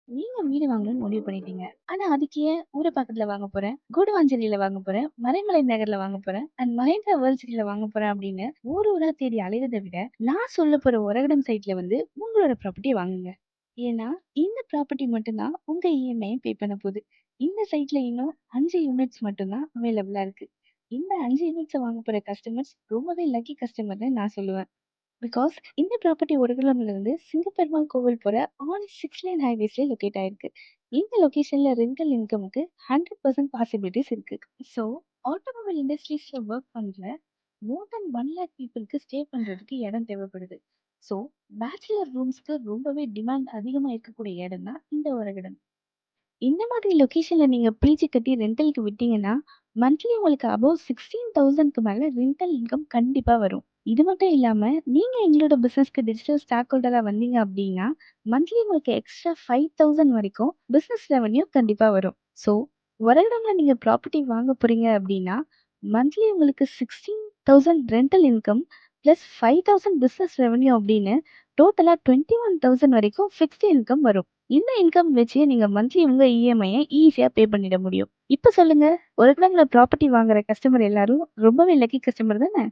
நீங்க வீடு வாங்கணும்னு முடிவு பண்ணிட்டீங்க. ஆனா அதுக்கு ஏன் ஊர பக்கத்துல வாங்க போறேன், கூடுவாஞ்சேரியில வாங்க போறேன், மறைமலை நகர்ல வாங்க போறேன், அண்ட் மஹேந்திரா வேர்ல்ட் சிட்டில வாங்க போறேன் அப்படின்னு ஊர் ஊரா தேடி அலையறத விட, நான் சொல்லப் போற ஒரகடம் சைட்ல வந்து உங்களோட ப்ராப்பர்ட்டிய வாங்குங்க. ஏன்னா, இந்த ப்ராப்பர்ட்டி மட்டும் தான் உங்க இஎம்ஐ பே பண்ண போகுது. இந்த சைட்ல இன்னும் 5 யூனிட்ஸ் மட்டும் தான் அவைலபிளா இருக்கு. இந்த 5 யூனிட்ஸ வாங்க போற கஸ்டமர்ஸ் ரொம்பவே லக்கி கஸ்டமர்ன்னு நான் சொல்லுவேன். பிகாஸ் இந்த ப்ராப்பர்ட்டி ஒடுகுளம்ல இருந்து சிங்கப்பெருமாள் கோவில் போற ஆல் 6 லேன் ஹைவேஸ்ல லொகேட் ஆயிருக்கு. இந்த லொகேஷன்ல ரெண்டல் இன்கம்க்கு 100% பாசிபிலிட்டிஸ் இருக்கு. ஸோ ஆட்டோமொபைல் இண்டஸ்ட்ரீஸ்ல ஒர்க் பண்ற மோர் தென் 1 லேக் பீப்புளுக்கு ஸ்டே பண்றதுக்கு இடம் தேவைப்படுது. ஸோ பேச்சுலர் ரூம்ஸ்க்கு ரொம்பவே டிமாண்ட் அதிகமா இருக்கக்கூடிய இடம் தான் இந்த ஒரு இடம். இந்த மாதிரி லொகேஷன்ல நீங்க பிஜி கட்டி ரெண்டலுக்கு விட்டீங்கன்னா, மந்த்லி உங்களுக்கு அபோவ் 16,000க்கு மேல ரெண்டல் இன்கம் கண்டிப்பா வரும். இது மட்டும் இல்லாம, நீங்க எங்களோட பிசினஸ்க்கு டிஜிட்டல் ஸ்டாக் ஹோல்டரா வந்தீங்க அப்டின்னா, மந்த்லி உங்களுக்கு எக்ஸ்ட்ரா 5,000 வரைக்கும் பிசினஸ் ரெவென்யூ கண்டிப்பா வரும். ஸோ, வருடம்ல நீங்க ப்ராப்பர்ட்டி வாங்க போறீங்க அப்டின்னா, மந்த்லி உங்களுக்கு 16,000 rental income plus 5,000 business revenue அப்டின்னு டோட்டலா 21,000 வரைக்கும் ஃபிக்ஸ்ட் இன்கம் வரும். இந்த இன்கம் வச்சு நீங்க மந்த்லி உங்க இஎம்ஐய ஈஸியா பே பண்ணிட முடியும். இப்ப சொல்லுங்க, ஒரு கிராம்ல ப்ராப்பர்ட்டி வாங்குற கஸ்டமர் எல்லாரும் ரொம்பவே லக்கி கஸ்டமர் தானே?